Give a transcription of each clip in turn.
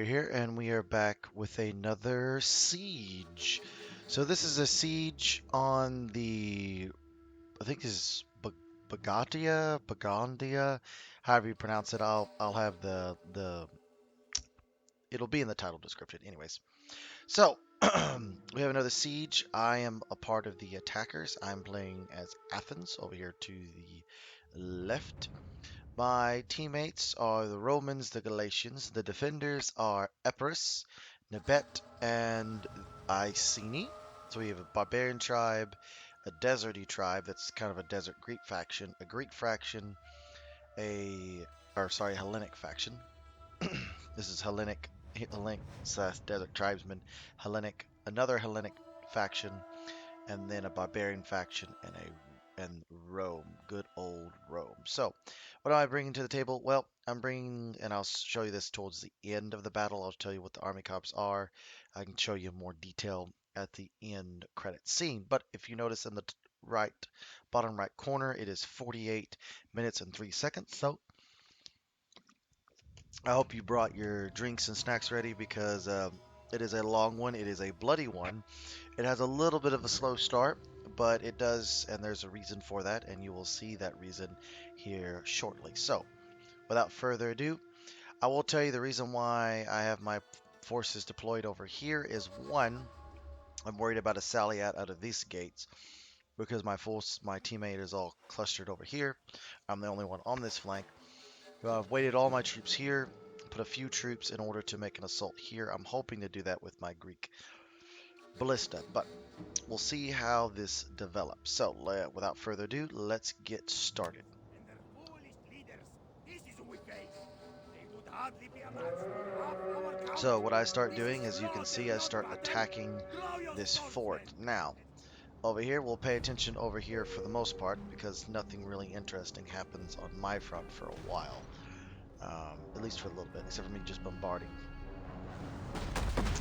We're here and we are back with another siege. So this is a siege on the, I think this is Bagandia, however you pronounce it. I'll have it'll be in the title description anyways. So we have another siege. I am a part of the attackers. I'm playing as Athens over here to the left. My teammates are the Romans, the Galatians. The defenders are Epirus, Nebet, and Iceni. So we have a barbarian tribe, a deserty tribe that's kind of a desert Greek faction, Hellenic faction. This is Hellenic / desert tribesmen, Hellenic, another Hellenic faction, and then a barbarian faction and Rome, good old Rome. So, what am I bringing to the table? Well, I'm bringing, and I'll show you this towards the end of the battle. I'll tell you what the army corps are. I can show you more detail at the end credit scene. But if you notice in the bottom right corner, it is 48 minutes and 3 seconds. So, I hope you brought your drinks and snacks ready because it is a long one. It is a bloody one. It has a little bit of a slow start, but it does, and there's a reason for that, and you will see that reason here shortly. So, without further ado, I will tell you the reason why I have my forces deployed over here is one, I'm worried about a sally out of these gates because my teammate is all clustered over here. I'm the only one on this flank. So I've waited all my troops here, put a few troops in order to make an assault here. I'm hoping to do that with my Greek ballista, but we'll see how this develops. So, without further ado, let's get started. So, what I start doing, as you can see, I start attacking this fort. Now, over here, we'll pay attention over here for the most part, because nothing really interesting happens on my front for a while. At least for a little bit, except for me just bombarding.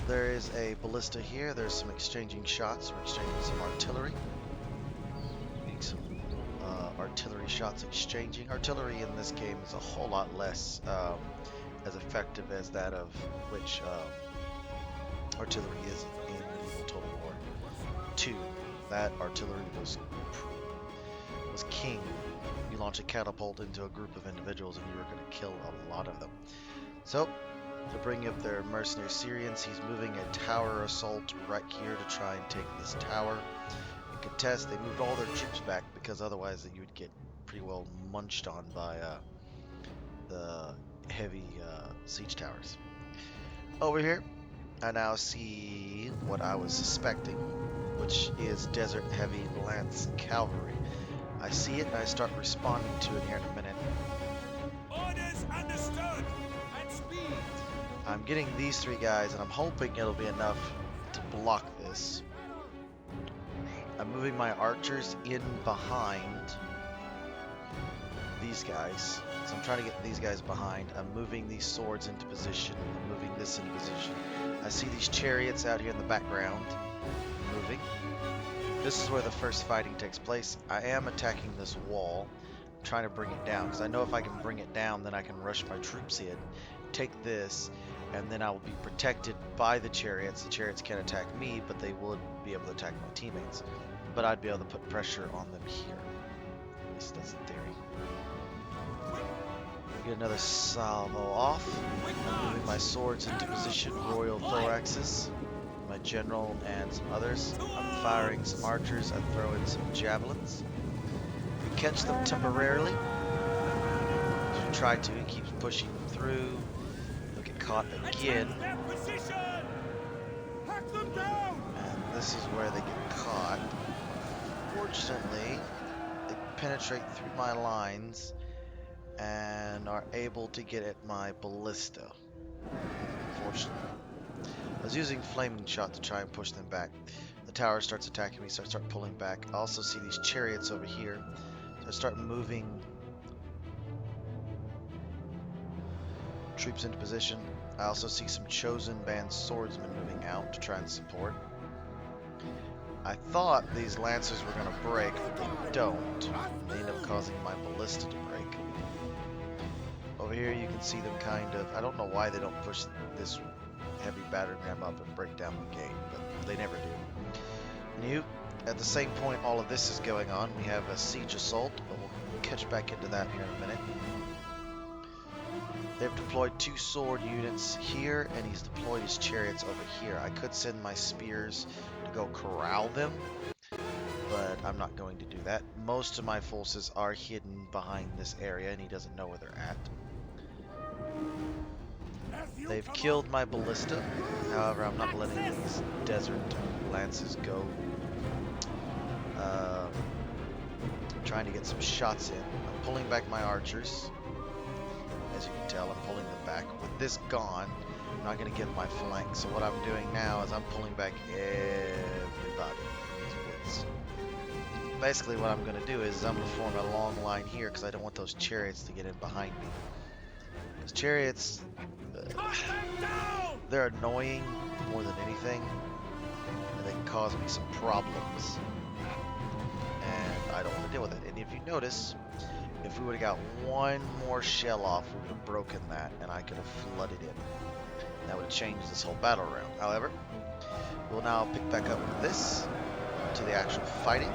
There is a ballista here. There's some exchanging shots. We're exchanging some artillery. Getting some artillery shots exchanging. Artillery in this game is a whole lot less as effective as that of which artillery is in Medieval Total War 2. That artillery was king. You launch a catapult into a group of individuals and you were going to kill a lot of them. So, to bring up their mercenary Syrians, he's moving a tower assault right here to try and take this tower and contest. They moved all their troops back because otherwise you would get pretty well munched on by the heavy siege towers. Over here, I now see what I was suspecting, which is desert heavy lance cavalry. I see it and I start responding to it here in a minute. Orders understood. And speed. I'm getting these three guys, and I'm hoping it'll be enough to block this. I'm moving my archers in behind these guys. So I'm trying to get these guys behind. I'm moving these swords into position. I'm moving this into position. I see these chariots out here in the background. Moving. This is where the first fighting takes place. I am attacking this wall. I'm trying to bring it down, because I know if I can bring it down, then I can rush my troops in, take this, and then I will be protected by the chariots. The chariots can't attack me, but they would be able to attack my teammates. But I'd be able to put pressure on them here. At least that's the theory. Get another salvo off. I'm moving my swords into position. Royal thoraxes. My general and some others. I'm firing some archers. I throw in some javelins. We catch them temporarily. As we try to, he keeps pushing them through. They'll get caught again. And this is where they get caught. Fortunately, they penetrate through my lines and are able to get at my ballista. Unfortunately. I was using flaming shot to try and push them back. The tower starts attacking me, so I start pulling back. I also see these chariots over here, so I start moving troops into position. I also see some chosen band swordsmen moving out to try and support. I thought these lancers were going to break, but they don't. They end up causing my ballista to break. Over Over here you can see them kind of, I don't know why they don't push this heavy battering ram up and break down the gate, but they never do. New, at the same point all of this is going on, we have a siege assault, but we'll catch back into that here in a minute. They've deployed 2 sword units here, and he's deployed his chariots over here. I could send my spears to go corral them, but I'm not going to do that. Most of my forces are hidden behind this area, and he doesn't know where they're at. They've killed my ballista. However, I'm not letting these desert lances go. Trying to get some shots in. I'm pulling back my archers. As you can tell, I'm pulling them back. With this gone, I'm not going to give my flank. So what I'm doing now is I'm pulling back everybody in these woods. Basically what I'm going to do is I'm going to form a long line here because I don't want those chariots to get in behind me. Because chariots, they're annoying more than anything. And they can cause me some problems. And I don't want to deal with it. And if you notice, if we would have got one more shell off, we would have broken that, and I could have flooded in. That would have changed this whole battle round. However, we'll now pick back up with this to the actual fighting.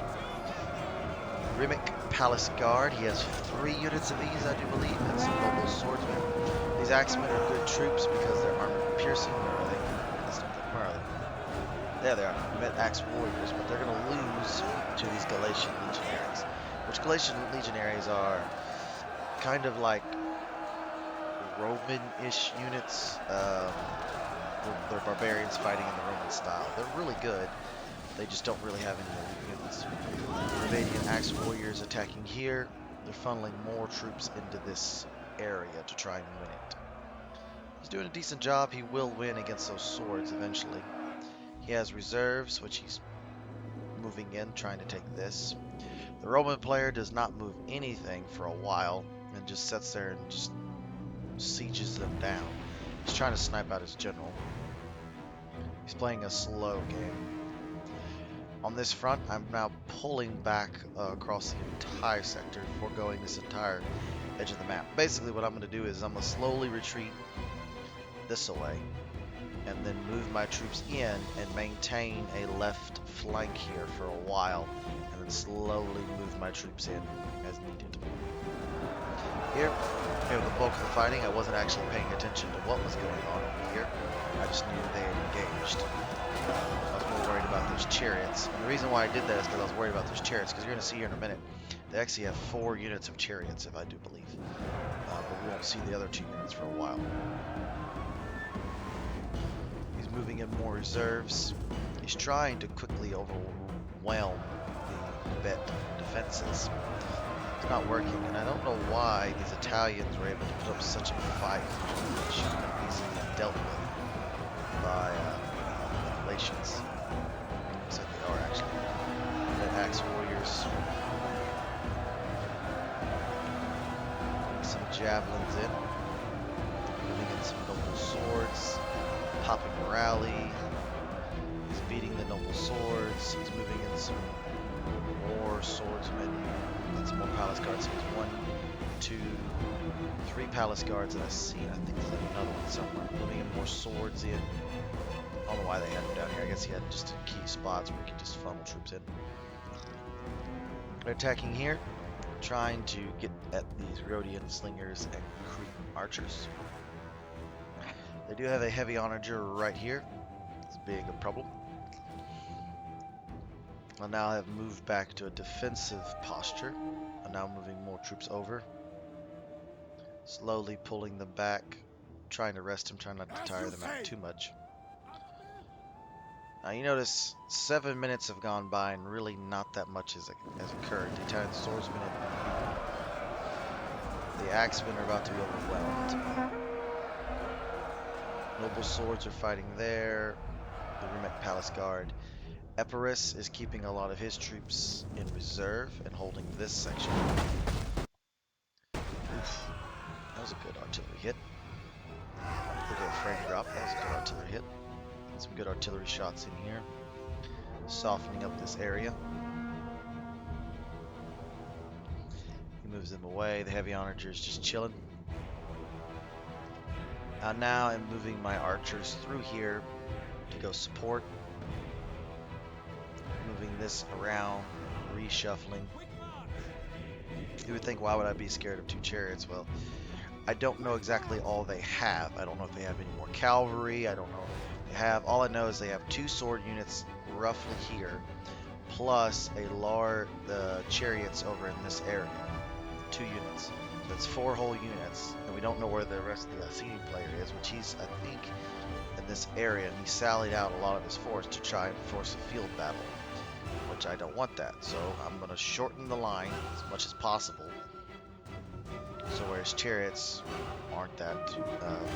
Rimic Palace Guard. He has 3 units of these, I do believe, and some noble swordsmen. These axemen are good troops because they're armor piercing. Where are they? That's not them. Where are they? There they are. Met axe warriors, but they're going to lose to these Galatian legionaries. Which Galatian legionaries are kind of like Roman-ish units. They're barbarians fighting in the Roman style. They're really good. They just don't really have any elite units. Ravadian Axe Warriors attacking here. They're funneling more troops into this area to try and win it. He's doing a decent job. He will win against those swords eventually. He has reserves, which he's moving in, trying to take this. The Roman player does not move anything for a while and just sits there and just sieges them down. He's trying to snipe out his general. He's playing a slow game. On this front, I'm now pulling back across the entire sector, foregoing this entire edge of the map. Basically, what I'm going to do is I'm going to slowly retreat this way and then move my troops in and maintain a left flank here for a while, and then slowly move my troops in as needed. Here with the bulk of the fighting, I wasn't actually paying attention to what was going on over here. I just knew they had engaged. I was more worried about those chariots. And the reason why I did that is because I was worried about those chariots, because you're going to see here in a minute, they actually have 4 units of chariots, if I do believe. But we won't see the other 2 units for a while. He's moving in more reserves. He's trying to quickly overwhelm the Tibet defenses. It's not working, and I don't know why these Italians were able to put up such a fight, which should have been easily dealt with by the Galatians. Looks like they are actually. Red Axe Warriors. Some javelins in. Moving in some noble swords. Popping rally. He's beating the noble swords. He's moving in some more swordsmen. And some more palace guards. So there's 1, 2, 3 palace guards that I see. I think there's another one somewhere. Moving in more swords in. I don't know why they had him down here. I guess he had just key spots where he could just funnel troops in. They're attacking here, trying to get at these Rhodian slingers and Cretan archers. They do have a heavy onager right here. It's being a problem. I now have moved back to a defensive posture. I'm now moving more troops over. Slowly pulling them back, trying to rest them, trying not to tire them out too much. Now you notice 7 minutes have gone by and really not that much has occurred. The Italian swordsmen have been beaten. The axemen are about to be overwhelmed. Noble swords are fighting there. The Rimic Palace Guard. Epirus is keeping a lot of his troops in reserve and holding this section. Oof. That was a good artillery hit. Look at a frame drop. That was a good artillery hit. Some good artillery shots in here. Softening up this area. He moves them away. The heavy onager is just chilling. Now I'm moving my archers through here to go support. Moving this around, reshuffling. You would think, why would I be scared of 2 chariots? Well, I don't know exactly all they have. I don't know if they have any more cavalry. I don't know if they have. All I know is they have 2 sword units roughly here, plus the chariots over in this area. 2 units. So that's 4 whole units, and we don't know where the rest of the Athenian player is, which he's, I think, in this area, and he sallied out a lot of his force to try and force a field battle, which I don't want that. So I'm going to shorten the line as much as possible, so where his chariots aren't that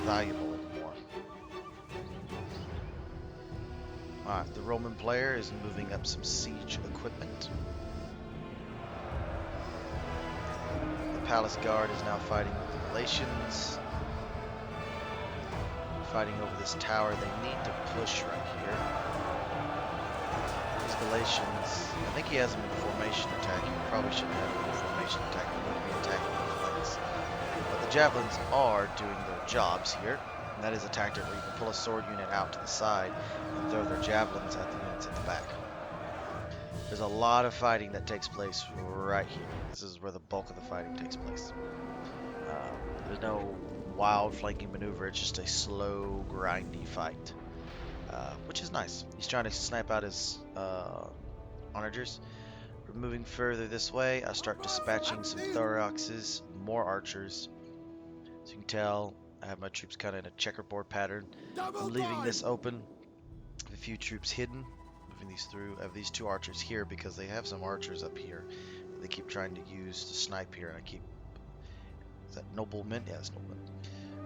valuable anymore. Alright, the Roman player is moving up some siege equipment. The palace guard is now fighting with the Galatians. Fighting over this tower. They need to push right here. These Galatians, I think he has them in formation attack. He probably shouldn't have them in formation attack. They need to be attacking the flanks. But the javelins are doing their jobs here. And that is a tactic where you can pull a sword unit out to the side and throw their javelins at the units at the back. There's a lot of fighting that takes place right here. This is where the bulk of the fighting takes place. There's no wild flanking maneuver. It's just a slow, grindy fight, which is nice. He's trying to snipe out his onagers. We're moving further this way. I start dispatching some thoraxes, more archers. As you can tell, I have my troops kind of in a checkerboard pattern. I'm leaving this open. I have a few troops hidden. Moving these through. I have these 2 archers here because they have some archers up here that they keep trying to use to snipe here, and I keep... Is that noblemen? Yeah, it's noblemen.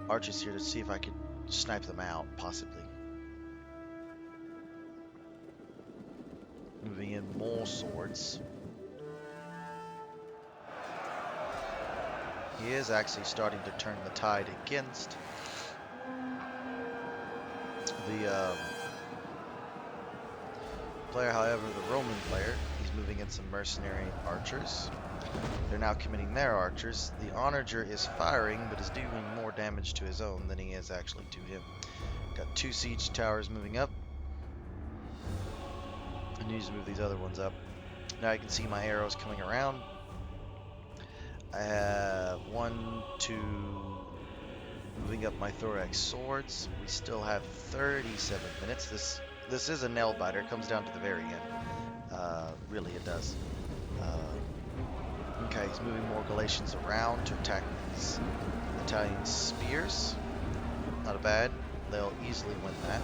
Archers here to see if I could snipe them out, possibly. Moving in more swords. He is actually starting to turn the tide against the player. However, the Roman player, he's moving in some mercenary archers. They're now committing their archers. The onager is firing, but is doing more damage to his own than he is actually to him. Got 2 siege towers moving up. I need to move these other ones up. Now you can see my arrows coming around. I have 1, 2, moving up my thorax swords. We still have 37 minutes. This is a nail biter. It comes down to the very end. Really, it does. Okay, he's moving more Galatians around to attack these Italian spears. Not bad. They'll easily win that.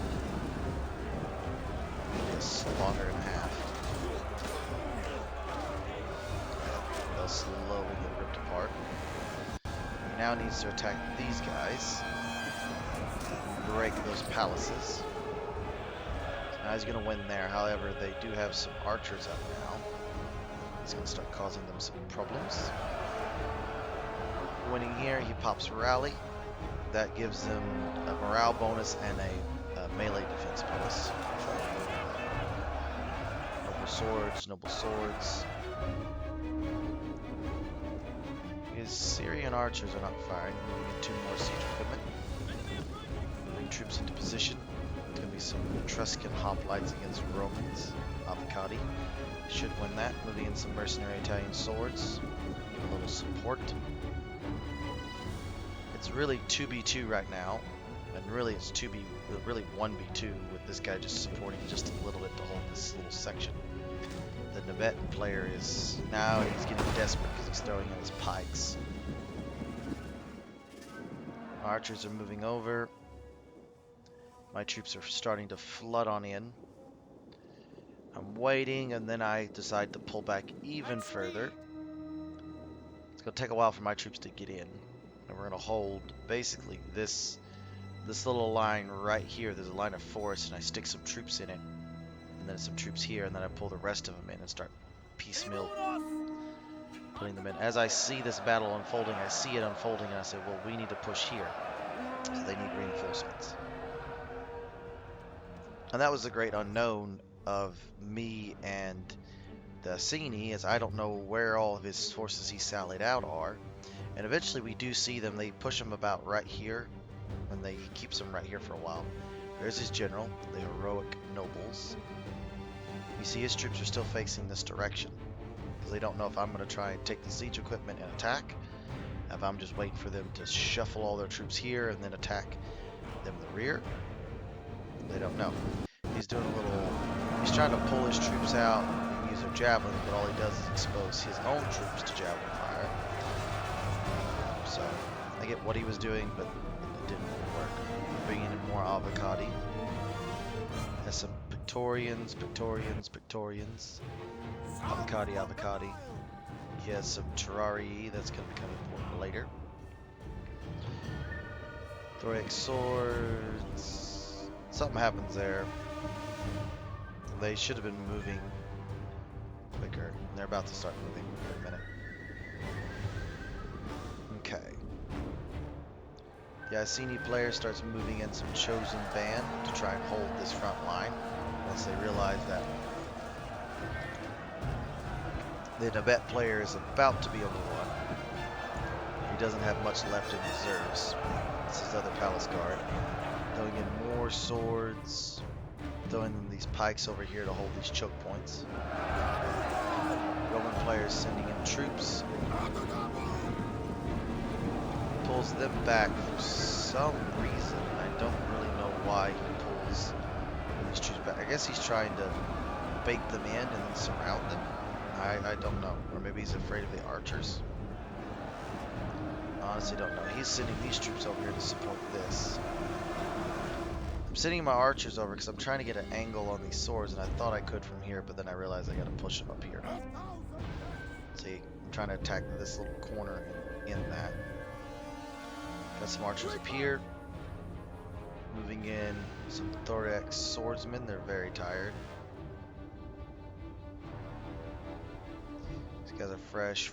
Maybe a slaughter and a half. They'll slowly get ripped apart. He now needs to attack these guys. Break those palaces. So now he's going to win there. However, they do have some archers up now. It's going to start causing them some problems. Winning here, he pops Rally. That gives them a morale bonus and a melee defense bonus. Noble swords, noble swords. His Syrian archers are not firing. Moving in 2 more siege equipment. Moving troops into position. There's going to be some Etruscan hoplites against Romans. Avocati. Should win that. Moving in some mercenary Italian swords. Give a little support. It's really 2v2 right now. And really it's really 1v2 with this guy just supporting just a little bit to hold this little section. The Navetan player is now he's getting desperate because he's throwing in his pikes. Archers are moving over. My troops are starting to flood on in. I'm waiting, and then I decide to pull back even further. It's going to take a while for my troops to get in. And we're going to hold basically this little line right here. There's a line of forest, and I stick some troops in it. And then some troops here, and then I pull the rest of them in and start piecemeal putting them in. As I see this battle unfolding, I see it unfolding, and I say, well, we need to push here. So they need reinforcements. And that was the great unknown of me and the Asini, as I don't know where all of his forces he sallied out are. And eventually we do see them. They push them about right here. and he keeps them right here for a while. There's his general, the heroic nobles. You see his troops are still facing this direction, because they don't know if I'm going to try and take the siege equipment and attack, if I'm just waiting for them to shuffle all their troops here and then attack them in the rear. They don't know. He's doing a little, he's trying to pull his troops out and use their javelin, but all he does is expose his own troops to javelin fire. So I get what he was doing, but it didn't really work. Bringing in more avocati. Has some Pictorians. Avocati. He has some Terrarii that's going to become important later. Thorax swords. Something happens there. They should have been moving quicker. They're about to start moving in a minute. Okay. The Iceni player starts moving in some chosen band to try and hold this front line once they realize that the Nabet player is about to be able to run. He doesn't have much left in reserves. This is other palace guard. Throwing in more swords, throwing in these pikes over here to hold these choke points. Roman players sending in troops. Pulls them back for some reason. I don't really know why he pulls these troops back. I guess he's trying to bake them in and then surround them. I don't know. Or maybe he's afraid of the archers. Honestly don't know. He's sending these troops over here to support this. I'm sending my archers over because I'm trying to get an angle on these swords, and I thought I could from here, but then I realized I gotta push them up here. See, I'm trying to attack this little corner in that. Got some archers up here. Moving in some thorax swordsmen. They're very tired. These guys are fresh.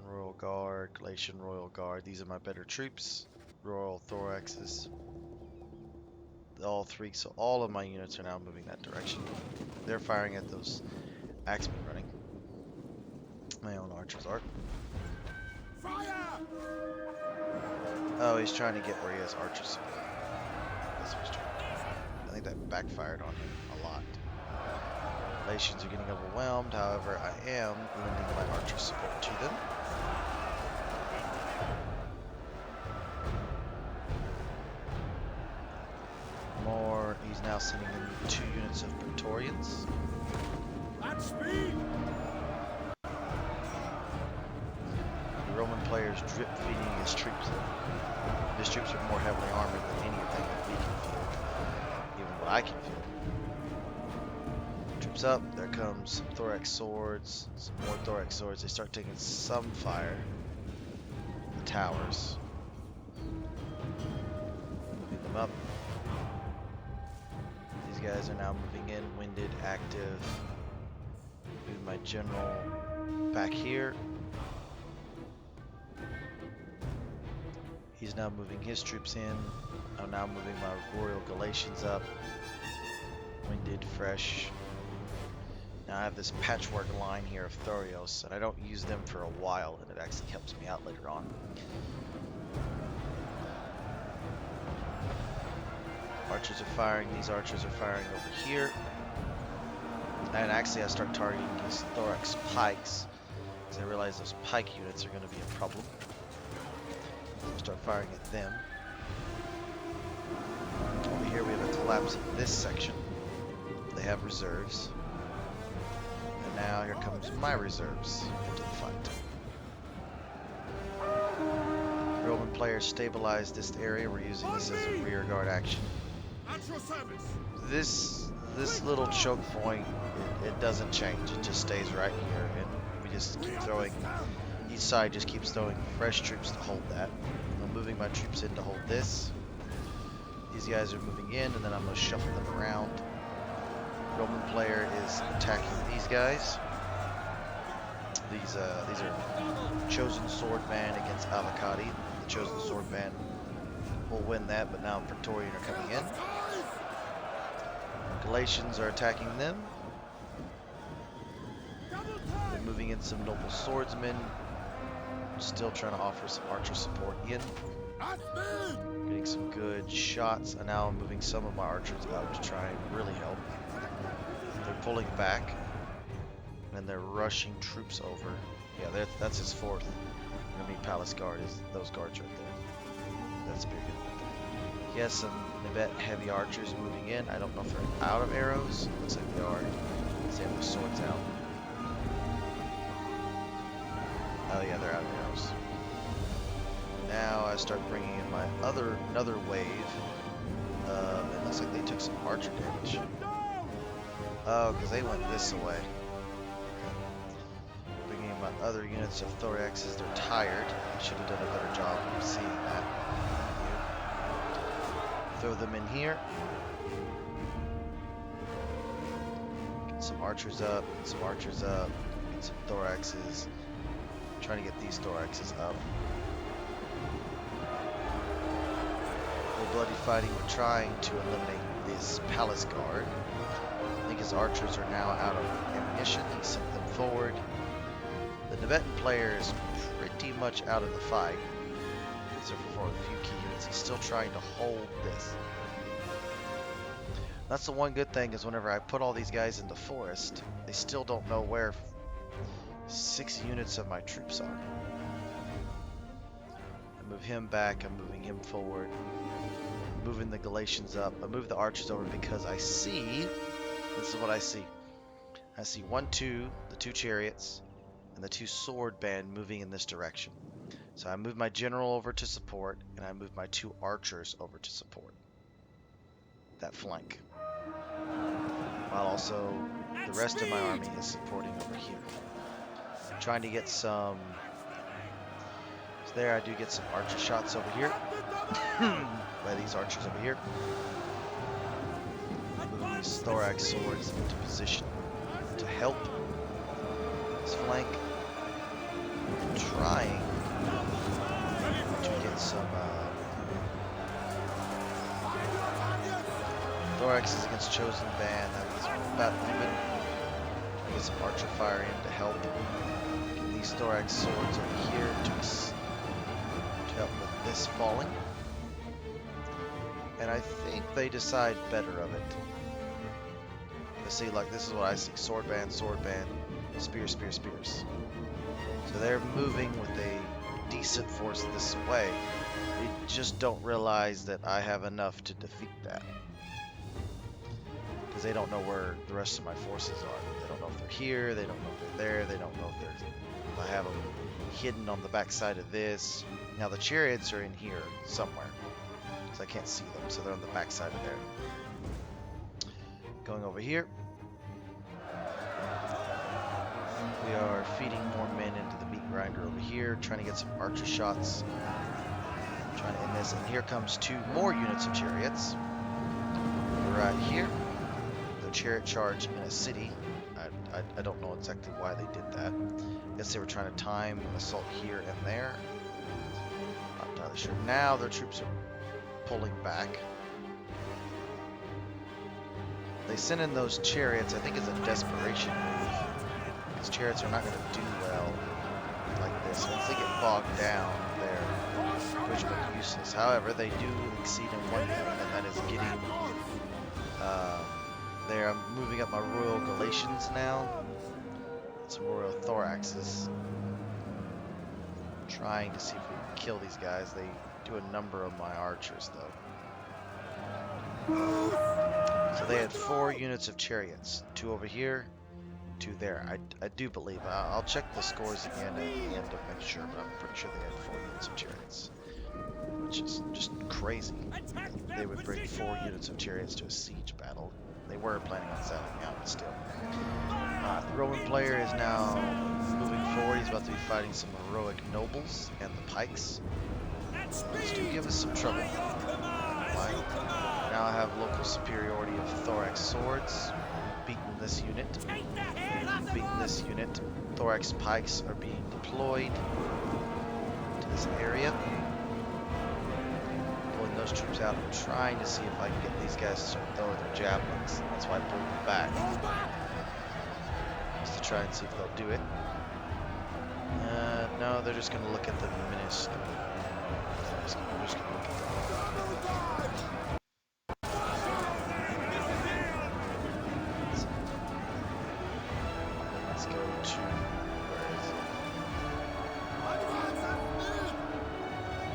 Royal Guard, Galatian Royal Guard. These are my better troops. Royal Thoraxes. All three, so all of my units are now moving that direction. They're firing at those axemen running. My own archers are. Fire! Oh, he's trying to get where he has archers. That's what he's trying to do. I think that backfired on him a lot. Galatians are getting overwhelmed, however, I am lending my archer support to them. He's now sending in 2 units of Praetorians. At speed! The Roman players drip feeding his troops in. His troops are more heavily armored than anything that we can field. Even what I can field. Troops up, there comes some thorax swords, some more thorax swords. They start taking some fire. The towers. Moving them up. These guys are now moving in, winded, active. Move my general back here. He's now moving his troops in. I'm now moving my Royal Galatians up. Winded, fresh. Now I have this patchwork line here of Thorios, and I don't use them for a while, and it actually helps me out later on. Archers are firing. These archers are firing over here. And actually I start targeting these thorax pikes, because I realize those pike units are going to be a problem. So I start firing at them. Over here we have a collapse of this section. They have reserves. And now here comes my reserves into the fight. Roman players stabilize this area. We're using this as a rear guard action. At your service! This little choke point, it doesn't change. It just stays right here, and we just keep throwing. Each side just keeps throwing fresh troops to hold that. I'm moving my troops in to hold this. These guys are moving in, and then I'm going to shuffle them around. Roman player is attacking these guys. These are chosen swordman against Avocati. The chosen swordman will win that, but now Praetorian are coming in. Galatians are attacking them. They're moving in some noble swordsmen. Still trying to offer some archer support in. At speed! Getting some good shots, and now I'm moving some of my archers out to try and really help. They're pulling back, and they're rushing troops over. Yeah, that's his fourth enemy palace guard, is those guards right there. That's big. He has some Nibet heavy archers moving in. I don't know if they're out of arrows. Looks like they are. They have their swords out. Oh yeah, they're out of arrows. Now I start bringing in my another wave. It looks like they took some archer damage. Oh, because they went this way. Bringing in my other units of thoraxes. They're tired. I should have done a better job of seeing that. Throw them in here. Get some archers up. Get some archers up. Get some thoraxes. Trying to get these thoraxes up. We're bloody fighting. We're trying to eliminate this palace guard. I think his archers are now out of ammunition. He sent them forward. The Tibetan player is pretty much out of the fight, except for a few key units. He's still trying to hold this. That's the one good thing, is whenever I put all these guys in the forest, they still don't know where 6 units of my troops are. I move him back. I'm moving him forward. Moving the Galatians up. I move the archers over because I see, this is what I see. I see 1, 2, the 2 chariots, and the 2 sword band moving in this direction. So I move my general over to support, and I move my 2 archers over to support that flank. While also the rest of my army is supporting over here. I'm trying to get some, so there I do get some archer shots over here. By these archers over here. Moving these thorax swords into position to help this flank. Trying to get some thoraxes against chosen band. That was about even. I get some archer fire in to help. Get these thorax swords over here to help with this falling. And I think they decide better of it. Let's see, like, this is what I see. Sword band, spear, spear, spears. So they're moving with a decent force this way. They just don't realize that I have enough to defeat that. Because they don't know where the rest of my forces are. They don't know if they're here, they don't know if they're there, they don't know if I have them hidden on the backside of this. Now the chariots are in here somewhere. I can't see them, so they're on the back side of there. Going over here. We are feeding more men into the meat grinder over here, trying to get some archer shots. Trying to end this, and here comes 2 more units of chariots. Right here. The chariot charge in a city. I don't know exactly why they did that. I guess they were trying to time an assault here and there. Not entirely sure. Now their troops are pulling back. They sent in those chariots, I think, as a desperation move. Because chariots are not going to do well like this. Once they get bogged down, they're pretty much useless. However, they do exceed in one thing, and that is getting there. I'm moving up my Royal Galatians now. Some Royal Thoraxes. Trying to see if we can kill these guys. They do a number of my archers, though. So they had 4 units of chariots. 2 over here, 2 there. I do believe. I'll check the scores again at the end to make sure, but I'm pretty sure they had 4 units of chariots. Which is just crazy. They would bring 4 units of chariots to a siege battle. They were planning on sailing out, but still. The Roman player is now moving forward. He's about to be fighting some heroic nobles and the pikes. These do give us some trouble. Now I have local superiority of thorax swords. Beaten this unit. Beaten this unit. Thorax pikes are being deployed to this area. Pulling those troops out. I'm trying to see if I can get these guys to start throwing their javelins. That's why I pulled them back. Just to try and see if they'll do it. No, No, they're just gonna look at the minuscule. They're just gonna look at let's go to where is it?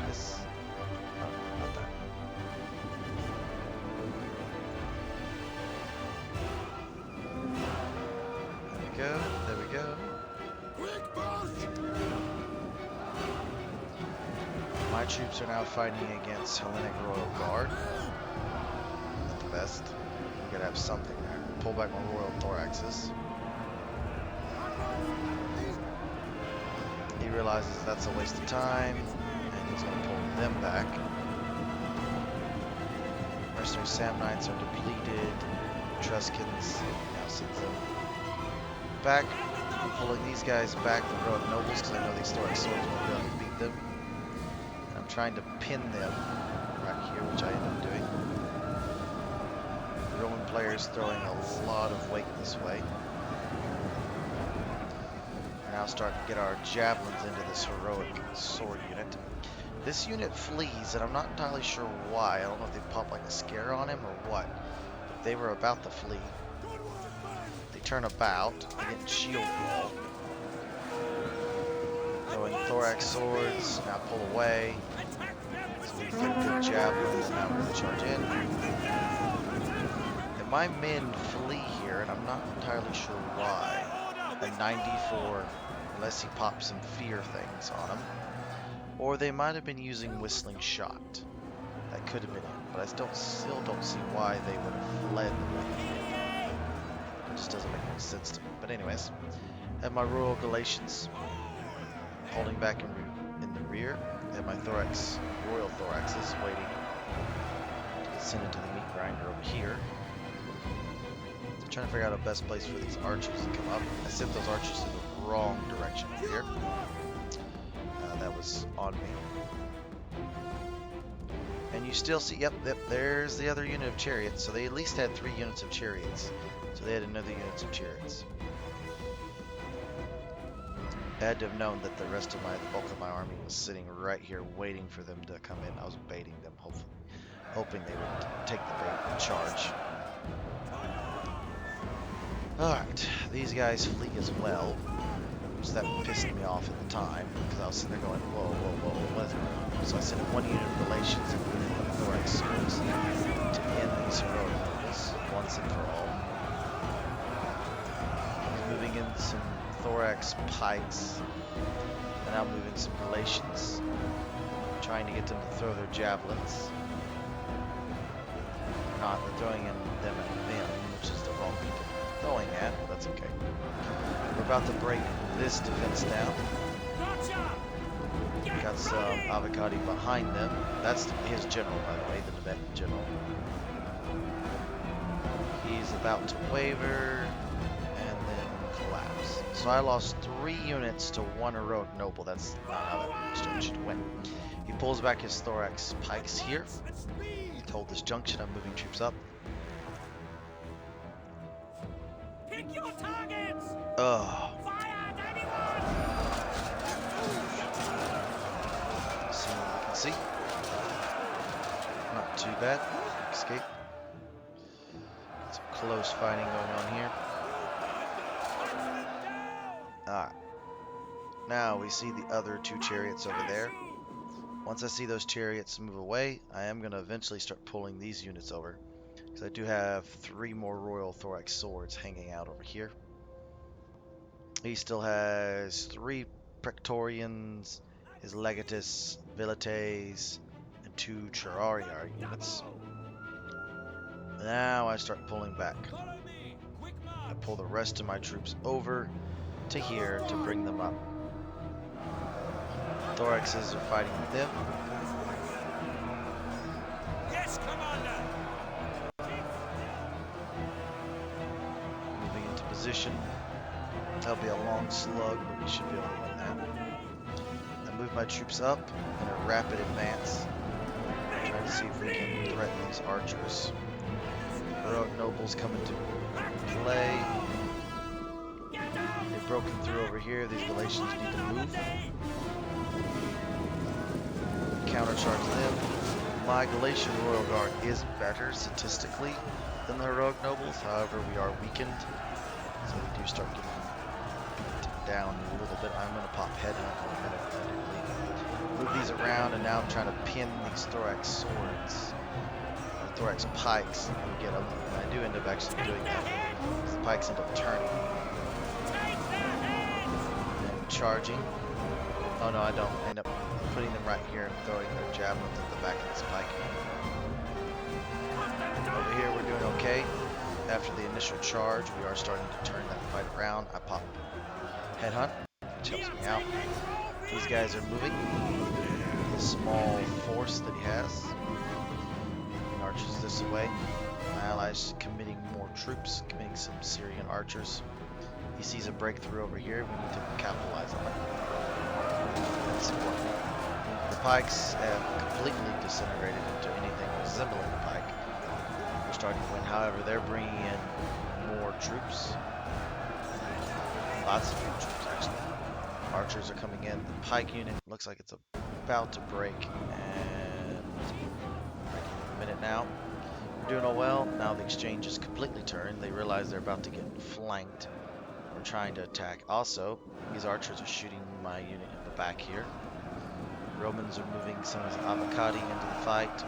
This. No, not that. There we go. There we go. My troops are now fighting against Hellenic Royal Guard. Not the best. We gotta have something there. Pull back my Royal Thoraxes. He realizes that's a waste of time, and he's gonna pull them back. Mercenary Samnites are depleted. Etruscans now sends them back. I'm pulling these guys back, the Heroic Nobles, because I know these Thorax swords won't be able to beat them. And I'm trying to pin them right here, which I end up doing. The Roman players throwing a lot of weight this way. We're now starting to get our javelins into this heroic sword unit. This unit flees, and I'm not entirely sure why. I don't know if they popped like a scare on him or what. But they were about to flee. They turn about, they get shield wall. Throwing thorax swords, now pull away. So we get a good javelin, and now we're going to charge in. And my men flee here, and I'm not entirely sure why. A 94, unless he pops some fear things on him. Or they might have been using Whistling Shot. That could have been it, but I still don't see why they would have fled the way they did. It just doesn't make any sense to me. But anyways, I have my Royal Galatians holding back in the rear. I have my Royal Thoraxes waiting to get sent into the meat grinder over here. I'm trying to figure out a best place for these archers to come up. I sent those archers in the wrong direction over here. That was on me. And you still see, yep, there's the other unit of chariots. So they at least had 3 units of chariots. So they had another unit of chariots. I had to have known that the bulk of my army was sitting right here waiting for them to come in. I was baiting them, hoping they would take the bait and charge. Alright, these guys flee as well. So that pissed me off at the time, because I was sitting there going, whoa, what is going on? So I sent 1 unit of Galatians and 1 unit of Thorax swords to end these heroic nobles, once and for all. I'm moving in some Thorax pikes, and I'm moving some Galatians, trying to get them to throw their javelins. Not throwing them at them, which is the wrong people throwing at, but that's okay. We're about to break this defense down. Got some Avocati behind them. That's his general, by the way, the Tibetan general. He's about to waver and then collapse. So I lost 3 units to 1 heroic noble. That's not how that exchange went. He pulls back his thorax pikes here. Hold this junction. I'm moving troops up. Pick your targets! Oh. Fire, See what we can see. Not too bad. Escape. Some close fighting going on here. Alright. Now we see the other 2 chariots over there. Once I see those chariots move away, I am going to eventually start pulling these units over. Because I do have 3 more Royal Thorax swords hanging out over here. He still has 3 Praetorians, his Legatus, Vilites, and 2 Chariots units. Now I start pulling back. I pull the rest of my troops over to here to bring them up. Thoraxes are fighting with them. Yes, Commander! Moving into position. That'll be a long slug, but we should be able to win that. I move my troops up in a rapid advance. Trying to see if we can threaten these archers. Heroic nobles come into play. They've broken through over here. These Galatians need to move. Countercharge them. My Galatian Royal Guard is better statistically than the Heroic Nobles. However, we are weakened. So we do start getting down a little bit. I'm going to pop headhunt in a minute. I didn't move these around, and now I'm trying to pin these thorax swords, or thorax pikes, and get them. And I do end up actually doing that. The pikes end up turning and charging. Oh no, I don't. I end up putting them right here and throwing their javelins at the back of this pike. Over here, we're doing okay. After the initial charge, we are starting to turn that fight around. I pop headhunt, which helps me out. These guys are moving. The small force that he has. He marches this way. My allies committing more troops, committing some Syrian archers. He sees a breakthrough over here. We need to capitalize on it. That's important. The pikes have completely disintegrated into anything resembling a pike. We're starting to win. However, they're bringing in more troops. Lots of new troops, actually. Archers are coming in. The pike unit looks like it's about to break. And a minute now. We're doing all well. Now the exchange is completely turned. They realize they're about to get flanked. We're trying to attack. Also, these archers are shooting my unit in the back here. Romans are moving some of his avocati into the fight.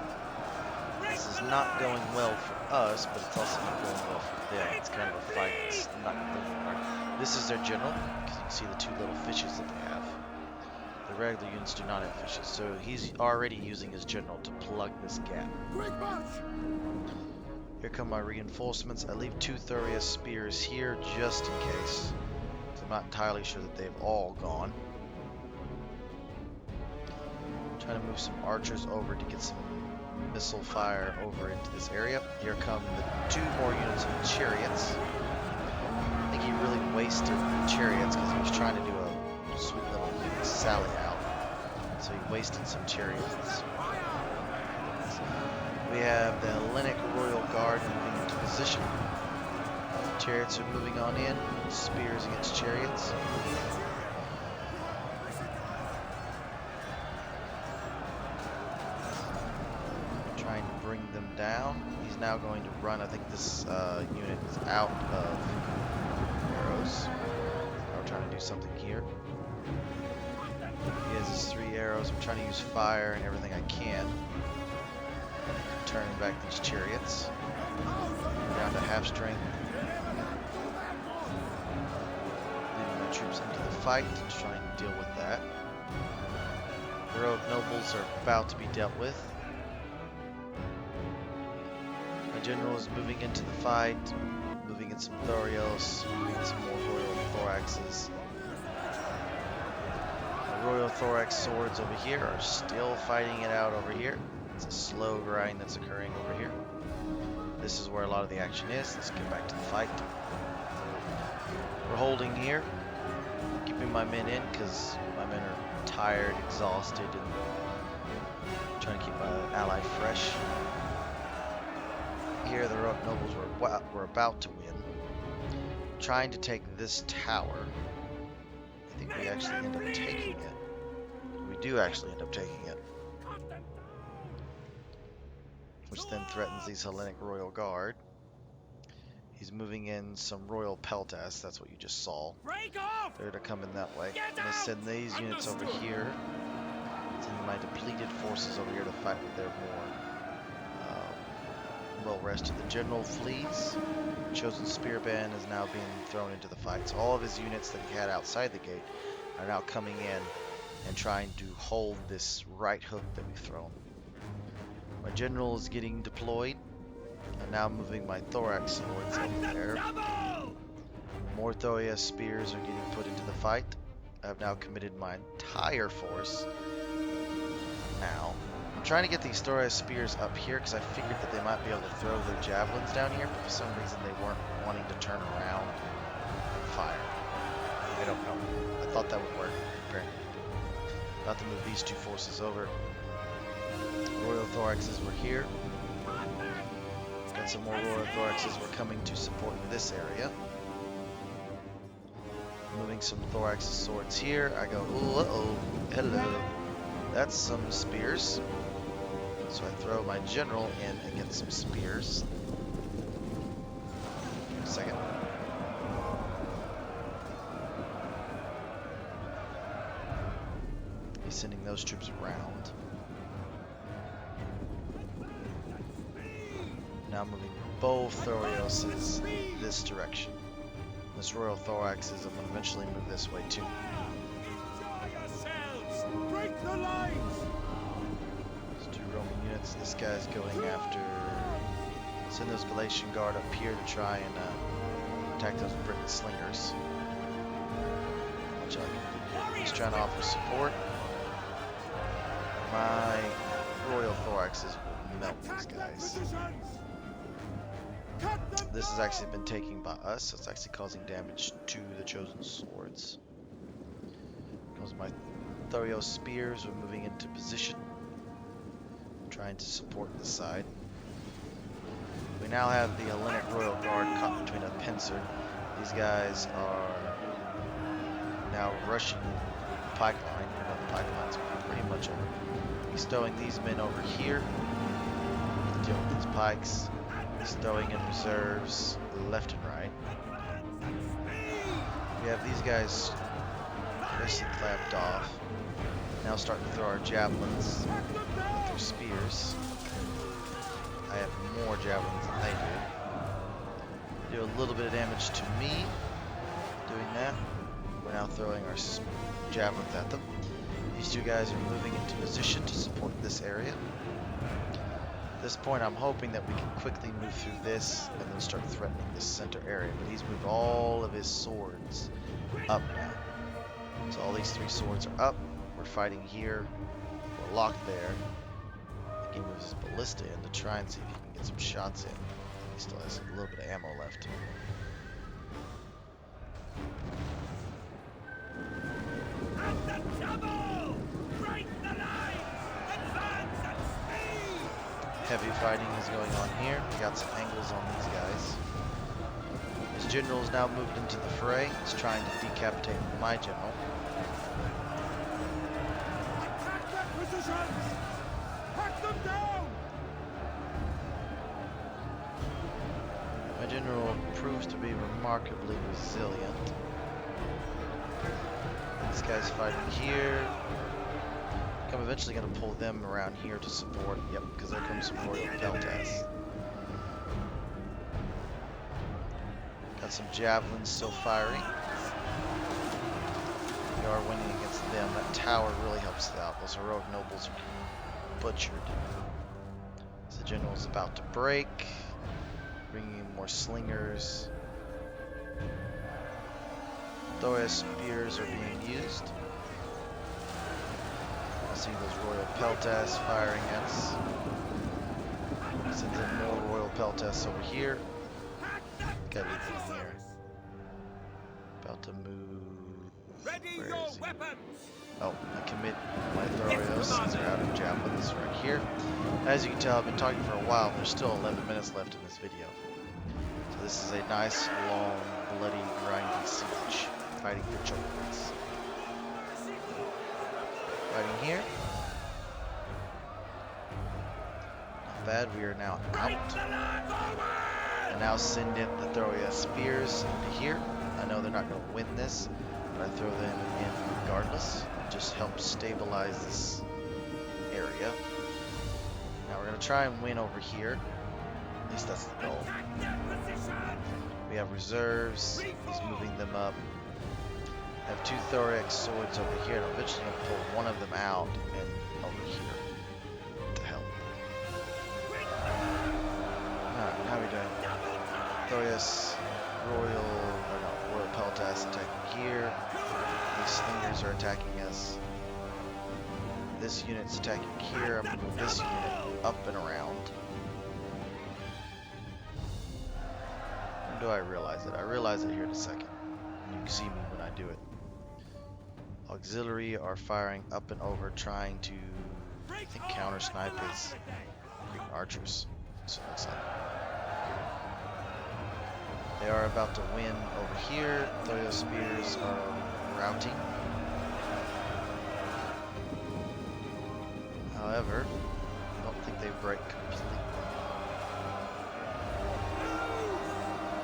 This is not going well for us, but it's also not going well for them. It's kind of a fight that's not moving right. This is their general, because you can see the two little fishes that they have. The regular units do not have fishes, so he's already using his general to plug this gap. Here come my reinforcements. I leave 2 Thuria spears here just in case. I'm not entirely sure that they've all gone. Trying to move some archers over to get some missile fire over into this area. Here come the 2 more units of chariots. I think he really wasted chariots because he was trying to do a sweet little sally out. So he wasted some chariots. We have the Hellenic Royal Guard moving into position. Chariots are moving on in. Spears against chariots. Trying to bring them down. He's now going to run. I think this unit is out of arrows. I'm trying to do something here. He has his 3 arrows. I'm trying to use fire and everything I can. Turn back these chariots. Down to half strength. Leading my troops into the fight and trying to deal with that. The Heroic Nobles are about to be dealt with. My general is moving into the fight, moving in some Thorios, moving in some more Royal Thoraxes. The Royal Thorax swords over here are still fighting it out over here. It's a slow grind that's occurring over here. This is where a lot of the action is. Let's get back to the fight. We're holding here, keeping my men in because my men are tired, exhausted, and trying to keep my ally fresh. Here, the Heroic Nobles were about to win. Trying to take this tower. I think we actually end up taking it. We do actually end up taking it. Which then threatens these Hellenic Royal Guard. He's moving in some Royal Peltas, that's what you just saw. They're to come in that way. I'm going to send these units over here. Send my depleted forces over here to fight with their more well rested. The general flees. Chosen Spear Band is now being thrown into the fight. So all of his units that he had outside the gate are now coming in and trying to hold this right hook that we've thrown. My general is getting deployed. I'm now moving my thorax swords in there. More Thoria spears are getting put into the fight. I have now committed my entire force. Now, I'm trying to get these Thoria spears up here because I figured that they might be able to throw their javelins down here, but for some reason they weren't wanting to turn around and fire. I don't know. I thought that would work. Apparently it didn't. About to move these 2 forces over. Royal Thoraxes were here. Got some more Royal Thoraxes were coming to support this area. Moving some thorax swords here. I go, ooh, uh-oh, hello. That's some spears. So I throw my general in against some spears. Give me a second. He's sending those troops around. Now moving both Thorioses this direction. This Royal Thoraxes, I'm going to eventually move this way too. Enjoy yourselves! Break the lines! There's 2 Roman units. This guy's going after... Send those Galatian Guard up here to try and attack those Briton slingers. Much I can do. He's trying to offer support. My Royal Thoraxes will melt these guys. This has actually been taken by us, so it's actually causing damage to the chosen swords. Comes my Thorio spears. We're moving into position, trying to support this side. We now have the Hellenic Royal Guard caught between a pincer. These guys are now rushing the pipeline. The pipeline's pretty much over. He's stowing these men over here to deal with these pikes. He's throwing in reserves left and right. We have these guys basically clamped off. Now starting to throw our javelins with their spears. I have more javelins than they do. Do a little bit of damage to me doing that. We're now throwing our javelins at them. These 2 guys are moving into position to support this area. At this point, I'm hoping that we can quickly move through this and then start threatening this center area. But he's moved all of his swords up now. So all these 3 swords are up. We're fighting here. We're locked there. I think he moves his ballista in to try and see if he can get some shots in. He still has a little bit of ammo left. At the double! Break the lines! Advance at speed! Heavy fighting is going on here. We got some angles on these guys. His general is now moved into the fray. He's trying to decapitate my general. Attack their positions! Hack them down! My general proves to be remarkably resilient. This guy's fighting here. I'm eventually going to pull them around here to support. Yep, because there comes some Royal Peltas. Got some javelins still firing. We are winning against them. That tower really helps out. Those heroic nobles are getting butchered. So the general's about to break. Bringing in more slingers. Thoria spears are being used. I see those Royal Peltas firing at us. Sends in more Royal Peltas over here. Gotta leave them here. About to move. Ready Where your is he? weapons! Oh, I commit my Thorios since they're out of javelins right here. As you can tell, I've been talking for a while. There's still 11 minutes left in this video. So this is a nice, long, bloody, grindy siege. Fighting for choke points. Fighting here. Not bad. We are now out. And now send in the Thoria spears into here. I know they're not going to win this, but I throw them in regardless. It just helps stabilize this area. Now we're going to try and win over here. At least that's the goal. We have reserves. He's moving them up. I have 2 Thorax swords over here, and I'm eventually going to pull one of them out and over here to help. Alright, how are we doing? Thorius, Royal Peltas attacking here. These slingers are attacking us. This unit's attacking here. I'm going to move this unit up and around. When do I realize it? I realize it here in a second. You can see me when I do it. Auxiliary are firing up and over, trying to, I think, counter snipe his Greek archers. So it looks like They are about to win over here. Thoyo spears are routing. However, I don't think they break completely.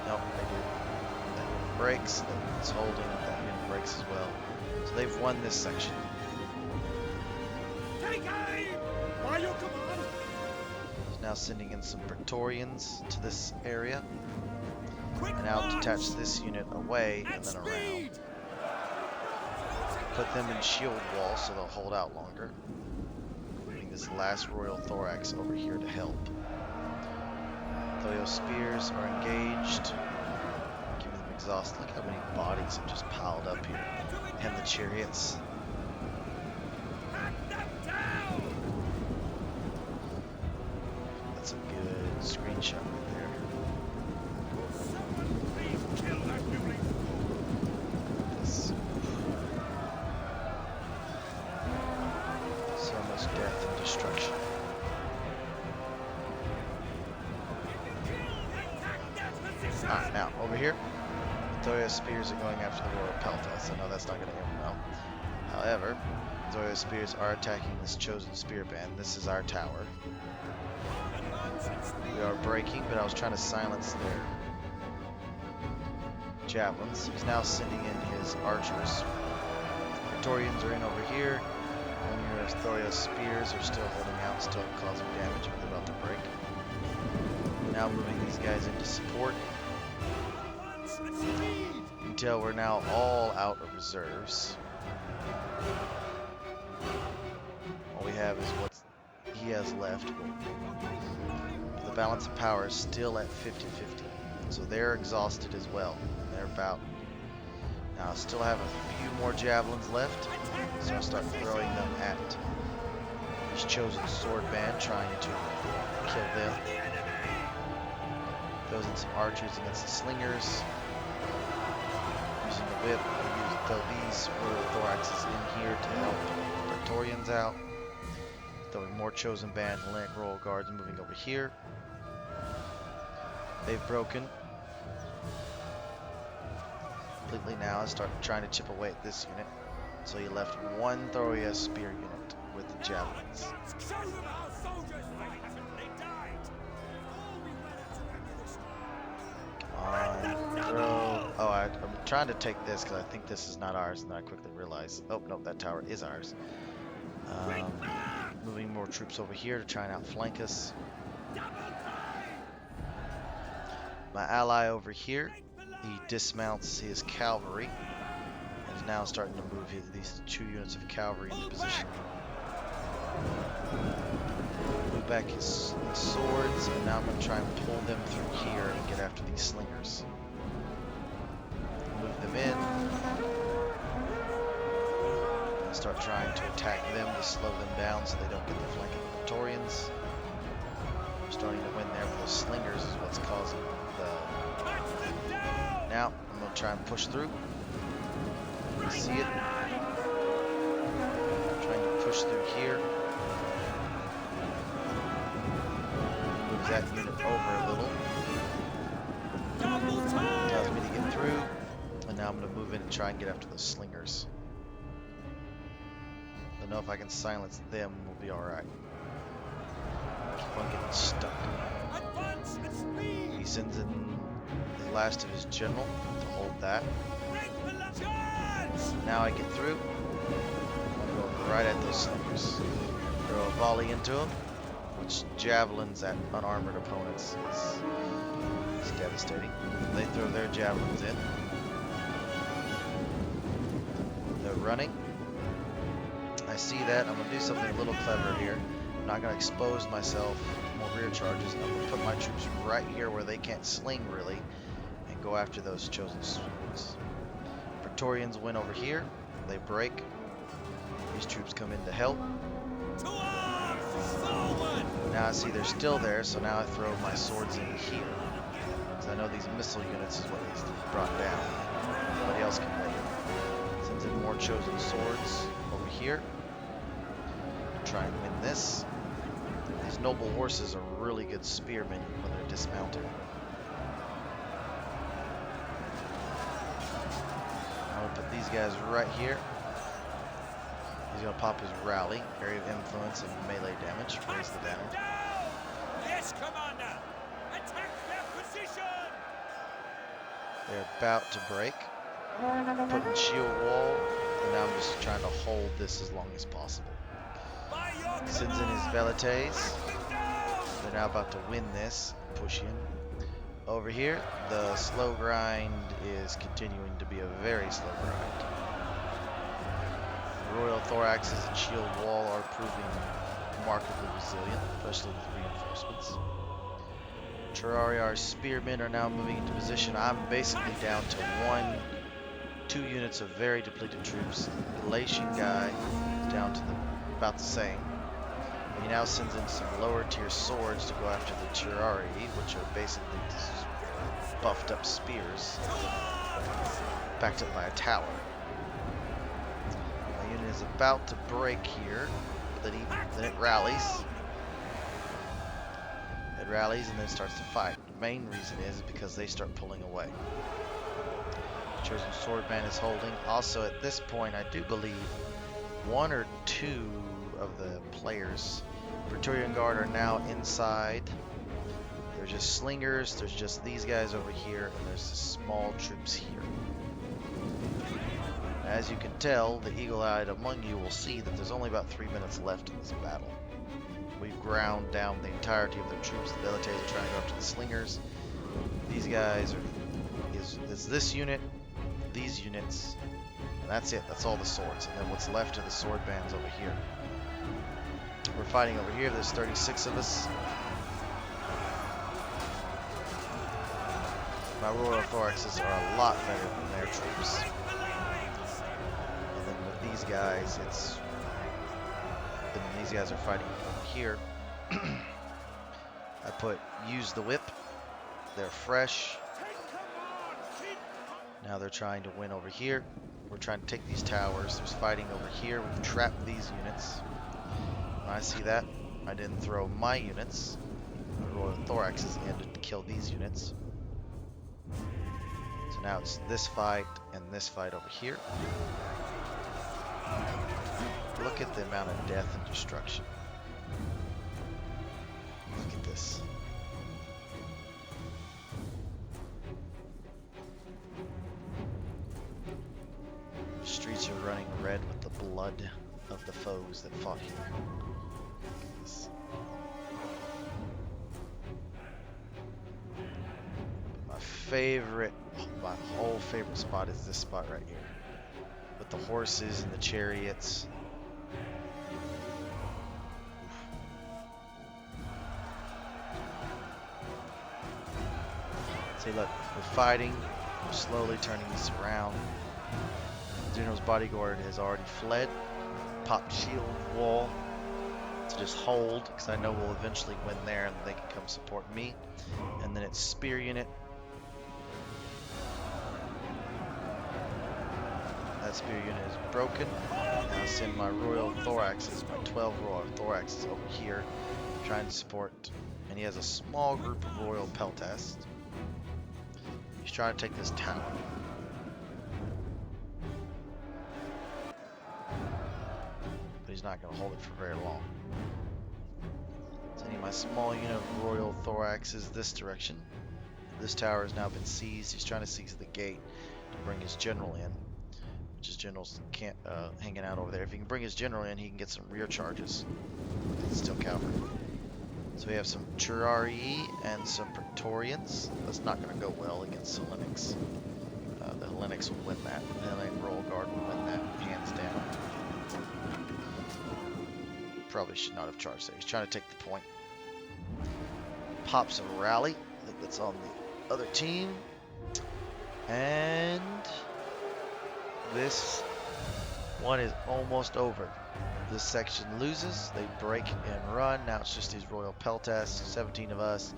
Nope, they do. That unit breaks, that unit's holding, that unit breaks as well. So they've won this section. Take aim! By your command! He's now sending in some Praetorians to this area. Quick And now march! detach this unit away At and then speed! around. Put them in shield wall so they'll hold out longer. Moving this last Royal Thorax over here to help. Thoyo spears are engaged. Giving them exhaust. Look how many bodies have just piled up here. And the chariots. Hack them down! That's a good screenshot right there. Someone please kill that beauty! This. So much death and destruction. Attack that position! Alright, now, over here. Thoyo spears are going after the Royal Peltas. I know that's not going to end well. However, Thoyo spears are attacking this chosen spear band. This is our tower. We are breaking, but I was trying to silence their javelins. He's now sending in his archers. Praetorians are in over here. Only your Thoyo spears are still holding out, still causing damage, but they're about to break. Now moving these guys into support. Until we're now all out of reserves. All we have is what he has left. The balance of power is still at 50-50. So they're exhausted as well. They're about... Now I still have a few more javelins left. So I'll start throwing them at this chosen sword band, trying to kill them. Throws in some archers against the slingers. Using the whip, I'll throw these Royal Thoraxes in here to help Praetorians out. Throwing more chosen band Hellenic Royal Guards moving over here. They've broken completely now. I start trying to chip away at this unit. So you left one Thoria spear unit with the javelins. Show them our soldiers! They died! Throw. Oh, I'm trying to take this because I think this is not ours, and then I quickly realize, oh no, that tower is ours. Moving more troops over here to try and outflank us. My ally over here, he dismounts his cavalry and is now starting to move these 2 units of cavalry into position. Move back his swords, and now I'm going to try and pull them through here and get after these slingers. Move them in. And start trying to attack them to slow them down so they don't get the flank of the Praetorians. We're starting to win there, but those slingers is what's causing the... Now, I'm going to try and push through. You see it? Trying to push through here. Move that unit over a little. Allows me to get through. And now I'm going to move in and try and get after those slingers. I know if I can silence them, we'll be alright. Keep on getting stuck. He sends in the last of his general to hold that. Now I get through. I'm going right at those slingers. Throw a volley into them, which javelins at unarmored opponents is devastating. They throw their javelins in. They're running. I see that. I'm going to do something a little clever here. I'm not going to expose myself to more rear charges. I'm going to put my troops right here where they can't sling really and go after those chosen swords. Praetorians win over here. They break. These troops come in to help. Now I see they're still there, so now I throw my swords in here. Because I know these missile units is what needs to be brought down. Nobody else can make it. Sends in more chosen swords over here. Try and win this. These noble horses are really good spearmen when they're dismounted. I'm gonna put these guys right here. He's gonna pop his rally, area of influence and melee damage, raise the damage. Down! Yes, Commander! Attack their position! They're about to break. Putting shield wall, and now I'm just trying to hold this as long as possible. By your Sends in his command, Velites. hack them down! They're now about to win this. Push in. Over here, the slow grind is continuing to be a very slow grind. Royal Thoraxes and Shield Wall are proving remarkably resilient, especially with reinforcements. Chariots Spearmen are now moving into position. I'm basically down to 2 units of very depleted troops. Galatian guy is down to about the same. He now sends in some lower tier swords to go after the Chariots, which are basically just buffed up spears, backed up by a tower. My unit is about to break here, but then it rallies. It rallies and then starts to fight. The main reason is because they start pulling away. Chosen Swordman is holding. Also, at this point, I do believe 1 or 2 of the players, Praetorian Guard, are now inside. There's just slingers, there's just these guys over here, and there's small troops here. As you can tell, the eagle-eyed among you will see that there's only about 3 minutes left in this battle. We've ground down the entirety of their troops. The Velites are trying to go up to the slingers. These guys are, is this unit, these units, and that's it. That's all the swords. And then what's left of the sword bands over here. We're fighting over here. There's 36 of us. My Royal Thoraxes are a lot better than their troops. And then with these guys, these guys are fighting over here. I put use the whip. They're fresh. Now they're trying to win over here. We're trying to take these towers. There's fighting over here. We've trapped these units. When I see that, I didn't throw my units. The Royal Thoraxes in to kill these units. So now it's this fight and this fight over here. Look at the amount of death and destruction. Look at this. Streets are running red with the blood of the foes that fought here. Look at this. My whole favorite spot is this spot right here. With the horses and the chariots. See, look, we're fighting. We're slowly turning this around. General's bodyguard has already fled. Popped shield wall to just hold, because I know we'll eventually win there and they can come support me. And then it's spear unit. That spear unit is broken. Now send my Royal Thoraxes, my 12 Royal Thoraxes over here, trying to support. And he has a small group of Royal Peltasts. He's trying to take this tower. But he's not going to hold it for very long. Sending my small unit of Royal Thoraxes this direction. This tower has now been seized. He's trying to seize the gate to bring his general in. Which his general's can't hanging out over there. If he can bring his general in, he can get some rear charges. It's still cavalry. So we have some Chariots and some Praetorians. That's not going to go well against Hellenics. The Hellenics will win that. The Hellenic Royal Guard will win that, hands down. Probably should not have charged there. He's trying to take the point. Pops a rally. I think that's on the other team. And this one is almost over. This section loses. They break and run. Now it's just these Royal Peltasts, 17 of us,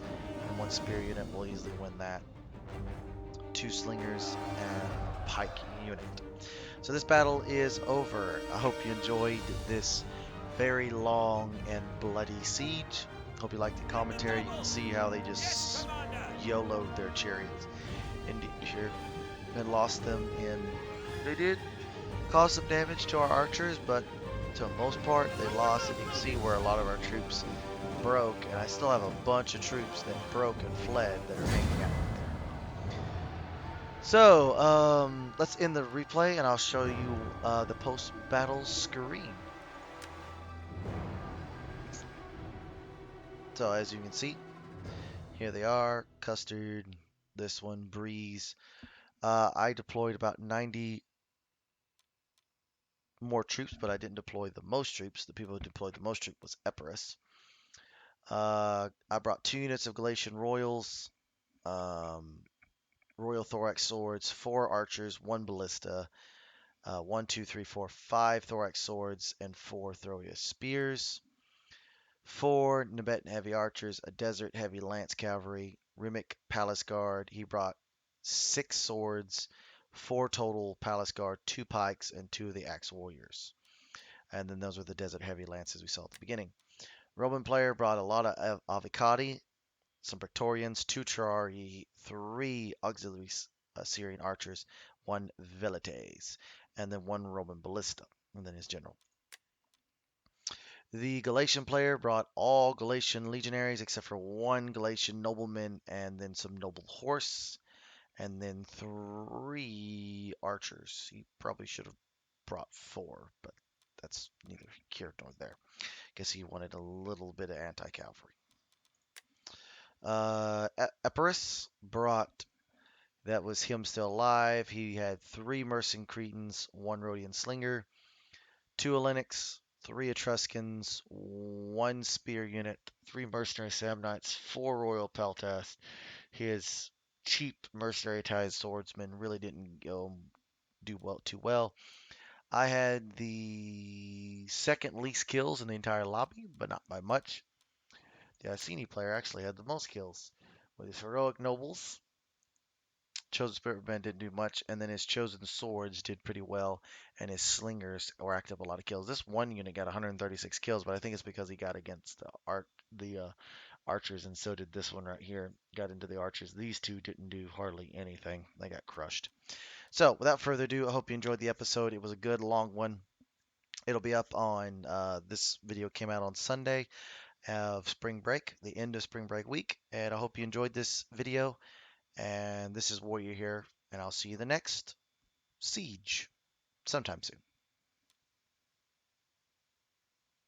and 1 spear unit will easily win that. 2 slingers and pike unit. So this battle is over. I hope you enjoyed this very long and bloody siege. Hope you liked the commentary. You can see how they just YOLO'd their chariots. And lost them in They did cause some damage to our archers, but to the most part, they lost. And you can see where a lot of our troops broke, and I still have a bunch of troops that broke and fled that are hanging out there. So, let's end the replay, and I'll show you the post-battle screen. So, as you can see, here they are: Custard, this one, Breeze. I deployed about 90 more troops, but I didn't deploy the most troops. The people who deployed the most troops was Epirus. I brought 2 units of Galatian Royals, um, Royal Thorax Swords, 4 archers, 1 ballista, 5 thorax swords, and 4 Throya spears. 4 Tibetan heavy archers, a desert heavy lance cavalry, Rimic palace guard. He brought 6 swords, 4 total palace guard, 2 pikes, and 2 of the axe warriors. And then those were the desert heavy lances we saw at the beginning. Roman player brought a lot of avocati, some Praetorians, 2 Triarii, 3 auxiliary Syrian archers, 1 Velites, and then 1 Roman ballista, and then his general. The Galatian player brought all Galatian legionaries except for 1 Galatian nobleman and then some noble horse, and then 3 archers. He probably should have brought 4, but that's neither here nor there. Guess he wanted a little bit of anti-cavalry. Epirus brought, that was him still alive. He had 3 Mercian Cretans, 1 Rhodian Slinger, 2 Hellenics, 3 Etruscans, 1 spear unit, 3 mercenary Samnites, 4 Royal Peltas. His cheap mercenary tied swordsman really didn't go do too well. I had the second least kills in the entire lobby, but not by much. The Iceni player actually had the most kills with his heroic nobles. Chosen Spirit Man didn't do much, and then his chosen swords did pretty well, and his slingers racked up a lot of kills. This one unit got 136 kills, but I think it's because he got against the archers, and so did this one right here. Got into the archers. These two didn't do hardly anything. They got crushed. So, without further ado, I hope you enjoyed the episode. It was a good long one. It'll be up on this video came out on Sunday of spring break, the end of spring break week, and I hope you enjoyed this video. And this is Warrior here, and I'll see you the next siege sometime soon.